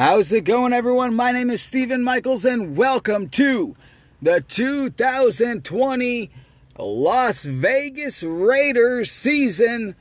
How's it going, everyone? My name is Stephen Michaels, and welcome to the 2020 Las Vegas Raiders season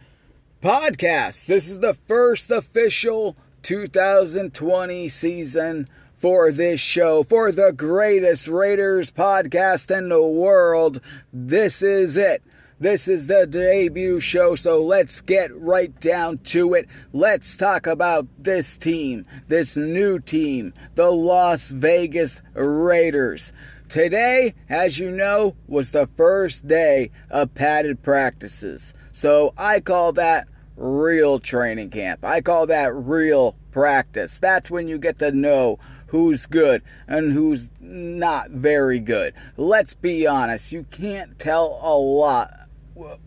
podcast. This is the first official 2020 season for this show, for the greatest Raiders podcast in the world. This is it. This is the debut show, so let's get right down to it. Let's talk about this team, this new team, the Las Vegas Raiders. Today, as you know, was the first day of padded practices. So I call that real training camp. I call that real practice. That's when you get to know who's good and who's not very good. Let's be honest, you can't tell a lot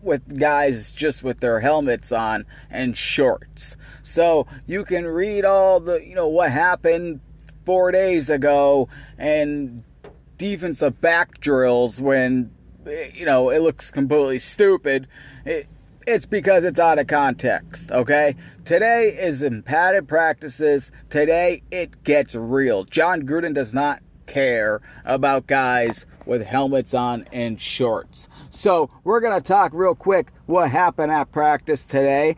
with guys just with their helmets on and shorts. So you can read all the, what happened 4 days ago and defensive back drills when, it looks completely stupid. It's because it's out of context, okay? Today is in padded practices. Today it gets real. John Gruden does not care about guys with helmets on and shorts. So we're going to talk real quick what happened at practice today.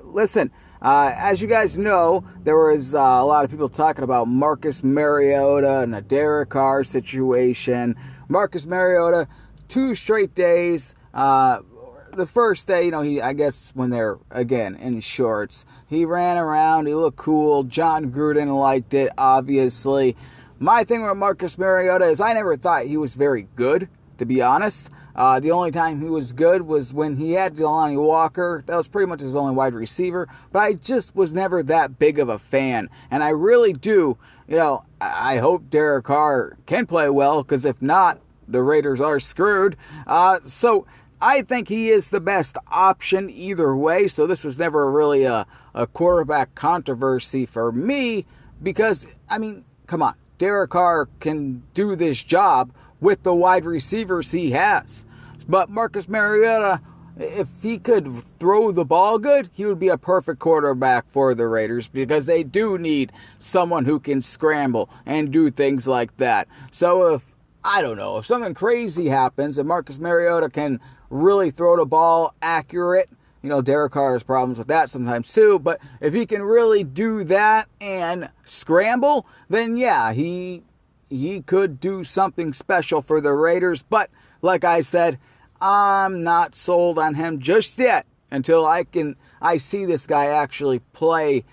Listen, as you guys know, there was a lot of people talking about Marcus Mariota and the Derek Carr situation. Marcus Mariota, 2 straight days. The first day, I guess when they're, again, in shorts, he ran around, he looked cool. John Gruden liked it, obviously. My thing with Marcus Mariota is I never thought he was very good, to be honest. The only time he was good was when he had Delanie Walker. That was pretty much his only wide receiver. But I just was never that big of a fan. And I really do, I hope Derek Carr can play well, because if not, the Raiders are screwed. So I think he is the best option either way. So this was never really a quarterback controversy for me because, come on. Derek Carr can do this job with the wide receivers he has. But Marcus Mariota, if he could throw the ball good, he would be a perfect quarterback for the Raiders because they do need someone who can scramble and do things like that. So if something crazy happens and Marcus Mariota can really throw the ball accurate, Derek Carr has problems with that sometimes too, but if he can really do that and scramble, then yeah, he could do something special for the Raiders. But like I said, I'm not sold on him just yet until I see this guy actually play,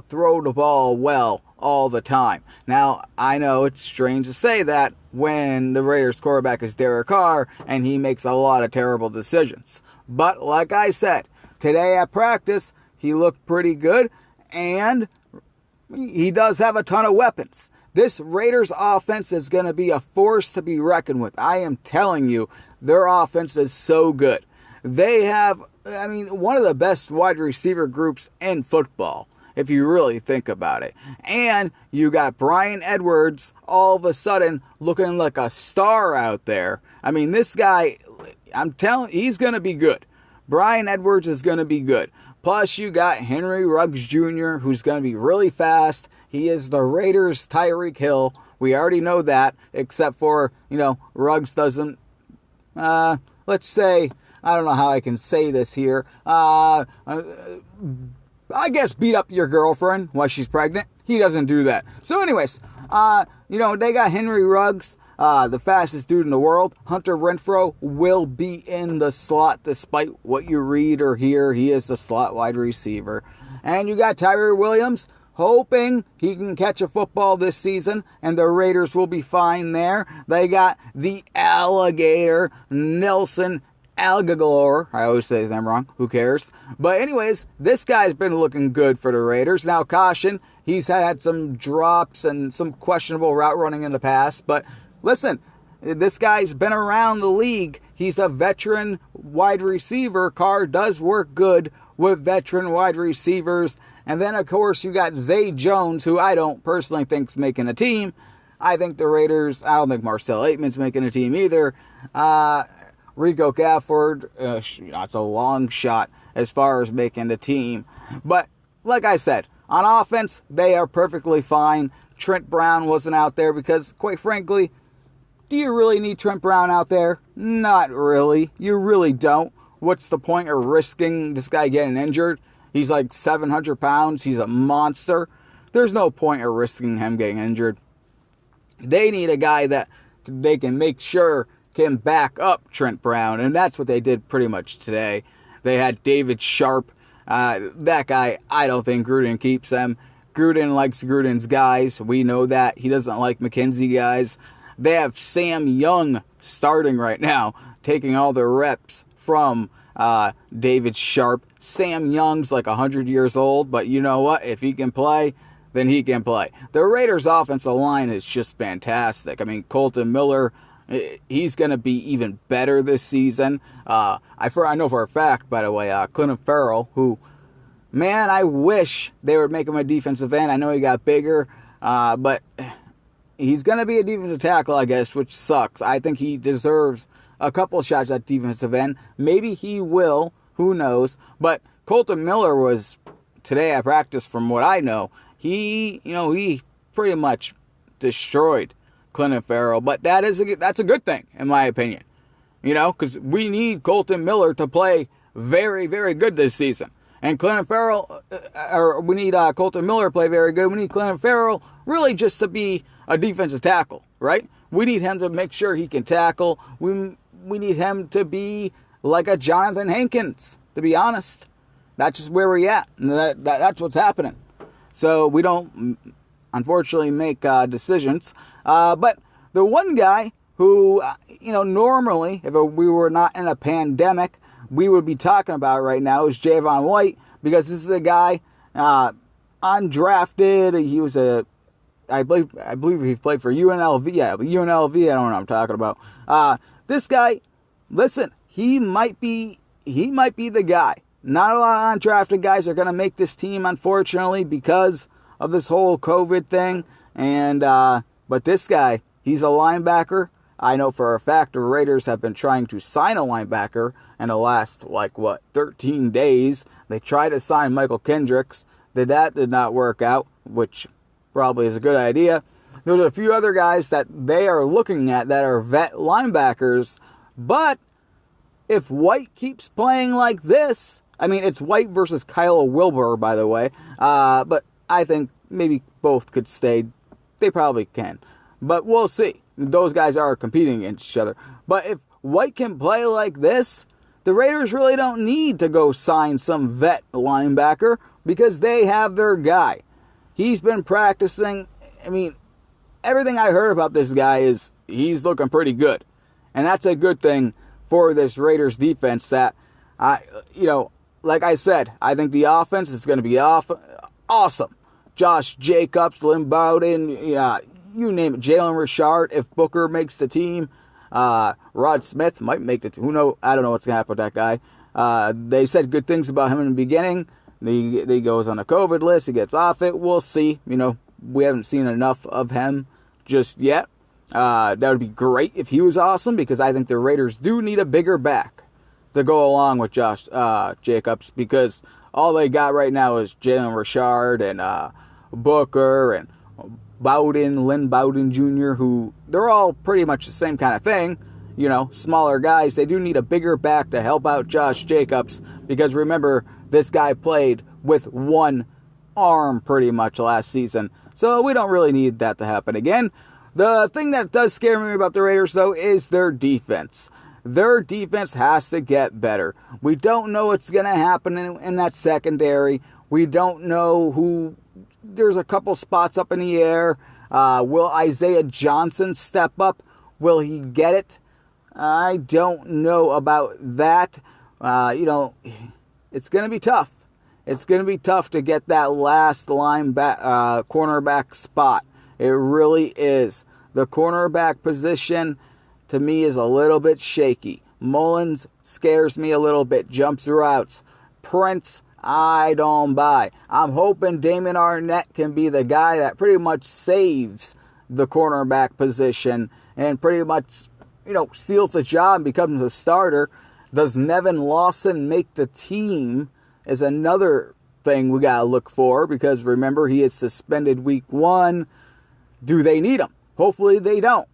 throw the ball well all the time. Now, I know it's strange to say that when the Raiders quarterback is Derek Carr and he makes a lot of terrible decisions. But like I said, today at practice, he looked pretty good, and he does have a ton of weapons. This Raiders offense is going to be a force to be reckoned with. I am telling you, their offense is so good. They have, one of the best wide receiver groups in football, if you really think about it. And you got Bryan Edwards all of a sudden looking like a star out there. This guy, I'm telling you, he's going to be good. Bryan Edwards is going to be good. Plus, you got Henry Ruggs Jr., who's going to be really fast. He is the Raiders' Tyreek Hill. We already know that, except for, Ruggs doesn't, let's say, I don't know how I can say this here. I guess beat up your girlfriend while she's pregnant. He doesn't do that. So anyways, they got Henry Ruggs. The fastest dude in the world. Hunter Renfrow will be in the slot despite what you read or hear. He is the slot wide receiver. And you got Tyree Williams, hoping he can catch a football this season, and the Raiders will be fine there. They got the alligator, Nelson Agholor. I always say his name wrong. Who cares? But anyways, this guy's been looking good for the Raiders. Now, caution, he's had some drops and some questionable route running in the past, but listen, this guy's been around the league. He's a veteran wide receiver. Carr does work good with veteran wide receivers. And then, of course, you got Zay Jones, who I don't personally think's making a team. I think the Raiders, I don't think Marcel Aitman's making a team either. Rico Gafford, it's a long shot as far as making the team. But like I said, On offense, they are perfectly fine. Trent Brown wasn't out there because, quite frankly, do you really need Trent Brown out there? Not really. You really don't. What's the point of risking this guy getting injured? He's like 700 pounds. He's a monster. There's no point of risking him getting injured. They need a guy that they can make sure can back up Trent Brown, and that's what they did pretty much today. They had David Sharp. That guy, I don't think Gruden keeps him. Gruden likes Gruden's guys. We know that. He doesn't like McKenzie guys. They have Sam Young starting right now, taking all the reps from David Sharp. Sam Young's like 100 years old, but you know what? If he can play, then he can play. The Raiders' offensive line is just fantastic. I mean, Colton Miller, he's going to be even better this season. I know for a fact, by the way, Clinton Farrell, who, man, I wish they would make him a defensive end. I know he got bigger, but he's going to be a defensive tackle, I guess, which sucks. I think he deserves a couple shots at defensive end. Maybe he will. Who knows? But Colton Miller was, today at practice, from what I know, he pretty much destroyed Clinton Farrell. But that's a good thing, in my opinion. Because we need Colton Miller to play very, very good this season. And Clinton Farrell, we need Colton Miller to play very good. We need Clinton Farrell really just to be a defensive tackle, right? We need him to make sure he can tackle. We need him to be like a Jonathan Hankins, to be honest. That's just where we're at. And that's what's happening. So we don't, unfortunately, make decisions. But the one guy who, normally, if we were not in a pandemic, we would be talking about right now is Jayvon White, because this is a guy undrafted. He was I believe he played for UNLV. Yeah, but UNLV, I don't know what I'm talking about. This guy, listen, he might be the guy. Not a lot of undrafted guys are going to make this team, unfortunately, because of this whole COVID thing. And but this guy, he's a linebacker. I know for a fact the Raiders have been trying to sign a linebacker in the last, 13 days. They tried to sign Michael Kendricks. That did not work out, which probably is a good idea. There's a few other guys that they are looking at that are vet linebackers. But if White keeps playing like this, I mean, it's White versus Kyle Wilbur, by the way. But I think maybe both could stay. They probably can. But we'll see. Those guys are competing against each other. But if White can play like this, the Raiders really don't need to go sign some vet linebacker because they have their guy. He's been practicing. I mean, everything I heard about this guy is he's looking pretty good. And that's a good thing for this Raiders defense that, like I said, I think the offense is going to be awesome. Josh Jacobs, Lynn Bowden, you name it. Jalen Richard, if Booker makes the team. Rod Smith might make the team. Who knows? I don't know what's going to happen with that guy. They said good things about him in the beginning. He goes on a COVID list. He gets off it. We'll see. We haven't seen enough of him just yet. That would be great if he was awesome, because I think the Raiders do need a bigger back to go along with Josh Jacobs, because all they got right now is Jalen Richard and Booker and Lynn Bowden Jr., who they're all pretty much the same kind of thing, smaller guys. They do need a bigger back to help out Josh Jacobs, because remember, this guy played with one arm pretty much last season, so we don't really need that to happen again. The thing that does scare me about the Raiders, though, is their defense. Their defense has to get better. We don't know what's going to happen in that secondary. We don't know who. There's a couple spots up in the air. Will Isaiah Johnson step up? Will he get it? I don't know about that. It's going to be tough. It's going to be tough to get that last cornerback spot. It really is. The cornerback position, to me, is a little bit shaky. Mullins scares me a little bit. Jumps routes. Prince, I don't buy. I'm hoping Damon Arnett can be the guy that pretty much saves the cornerback position and pretty much, seals the job and becomes a starter. Does Nevin Lawson make the team is another thing we got to look for, because remember, he is suspended week 1. Do they need him? Hopefully they don't.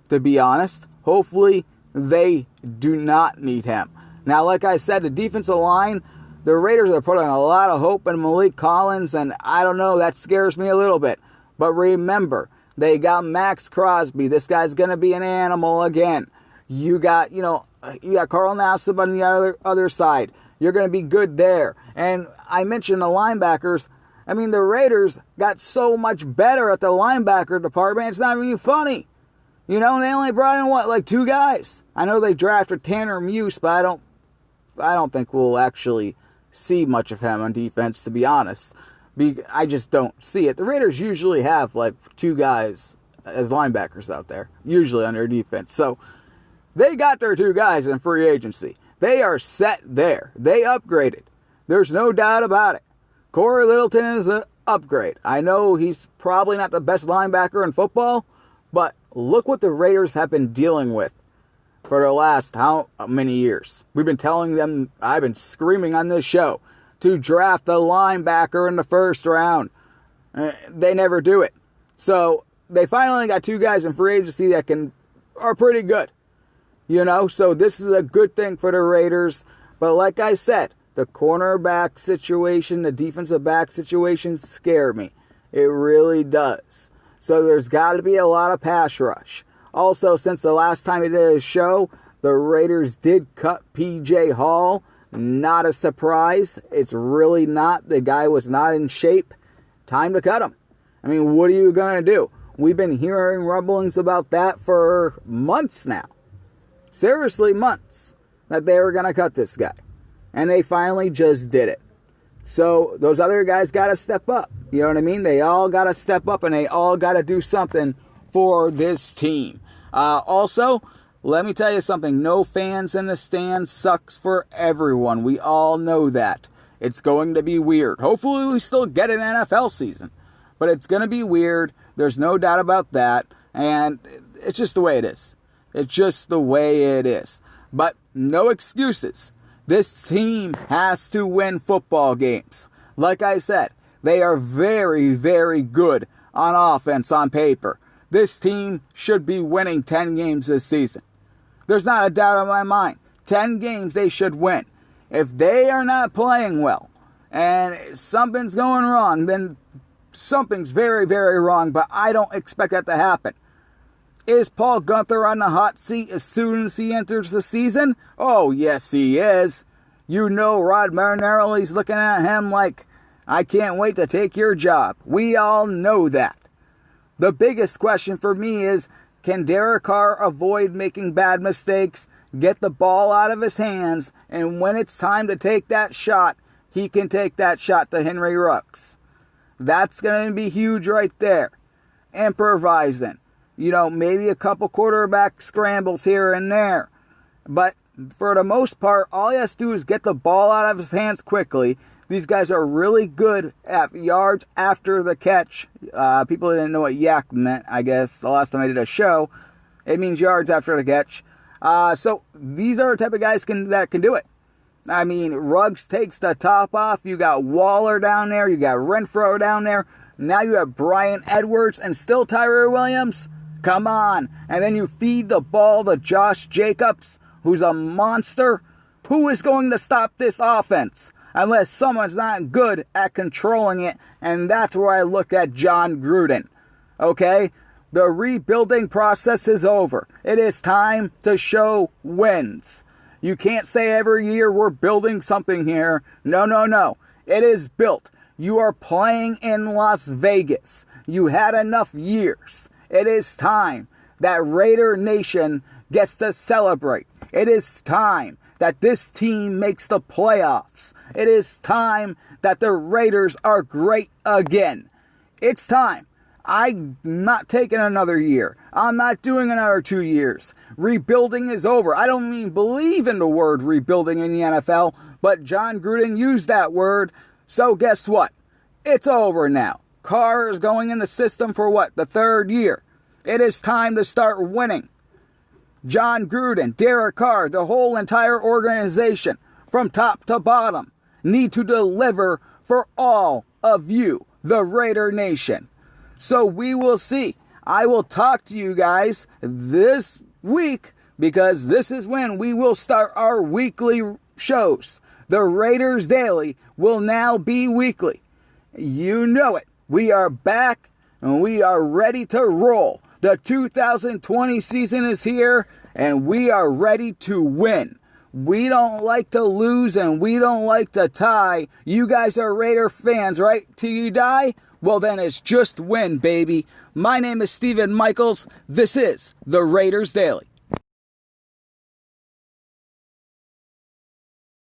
To be honest, hopefully they do not need him. Now, like I said, the defensive line, the Raiders are putting a lot of hope in Malik Collins, and I don't know, that scares me a little bit. But remember, they got Max Crosby. This guy's going to be an animal again. You got Carl Nassib on the other side. You're going to be good there. And I mentioned the linebackers. I mean, the Raiders got so much better at the linebacker department, it's not even funny. They only brought in, 2 guys? I know they drafted Tanner Muse, but I don't think we'll actually see much of him on defense, to be honest. I just don't see it. The Raiders usually have, 2 guys as linebackers out there, usually on their defense. So, they got their 2 guys in free agency. They are set there. They upgraded. There's no doubt about it. Corey Littleton is an upgrade. I know he's probably not the best linebacker in football, but look what the Raiders have been dealing with for the last how many years. We've been telling them, I've been screaming on this show, to draft a linebacker in the first round. They never do it. So they finally got 2 guys in free agency that are pretty good. So this is a good thing for the Raiders. But like I said, the cornerback situation, the defensive back situation scare me. It really does. So there's got to be a lot of pass rush. Also, since the last time we did a show, the Raiders did cut P.J. Hall. Not a surprise. It's really not. The guy was not in shape. Time to cut him. I mean, what are you going to do? We've been hearing rumblings about that for months now. Seriously, months. That they were going to cut this guy. And they finally just did it. So those other guys got to step up. You know what I mean? They all got to step up and they all got to do something for this team. Also, let me tell you something. No fans in the stands sucks for everyone. We all know that. It's going to be weird. Hopefully we still get an NFL season. But it's going to be weird. There's no doubt about that. And it's just the way it is. It's just the way it is. But no excuses. This team has to win football games. Like I said, they are very, very good on offense on paper. This team should be winning 10 games this season. There's not a doubt in my mind. 10 games they should win. If they are not playing well and something's going wrong, then something's very, very wrong, but I don't expect that to happen. Is Paul Guenther on the hot seat as soon as he enters the season? Oh, yes, he is. Rod Marinelli's looking at him like, I can't wait to take your job. We all know that. The biggest question for me is, can Derek Carr avoid making bad mistakes, get the ball out of his hands, and when it's time to take that shot, he can take that shot to Henry Ruggs? That's going to be huge right there. Improvising. Maybe a couple quarterback scrambles here and there. But for the most part, all he has to do is get the ball out of his hands quickly. These guys are really good at yards after the catch. People didn't know what yak meant, I guess, the last time I did a show. It means yards after the catch. So these are the type of guys that can do it. I mean, Ruggs takes the top off. You got Waller down there. You got Renfro down there. Now you have Brian Edwards and still Tyree Williams. Come on. And then you feed the ball to Josh Jacobs, who's a monster. Who is going to stop this offense? Unless someone's not good at controlling it. And that's where I look at John Gruden. Okay? The rebuilding process is over. It is time to show wins. You can't say every year we're building something here. No. It is built. You are playing in Las Vegas. You had enough years. It is time that Raider Nation gets to celebrate. It is time that this team makes the playoffs. It is time that the Raiders are great again. It's time. I'm not taking another year. I'm not doing another 2 years. Rebuilding is over. I don't even believe in the word rebuilding in the NFL, but John Gruden used that word. So guess what? It's over now. Carr is going in the system for what? The 3rd year. It is time to start winning. John Gruden, Derek Carr, the whole entire organization, from top to bottom, need to deliver for all of you, the Raider Nation. So we will see. I will talk to you guys this week because this is when we will start our weekly shows. The Raiders Daily will now be weekly. You know it. We are back and we are ready to roll. The 2020 season is here and we are ready to win. We don't like to lose and we don't like to tie. You guys are Raider fans, right? Till you die? Well, then it's just win, baby. My name is Stephen Michaels. This is the Raiders Daily.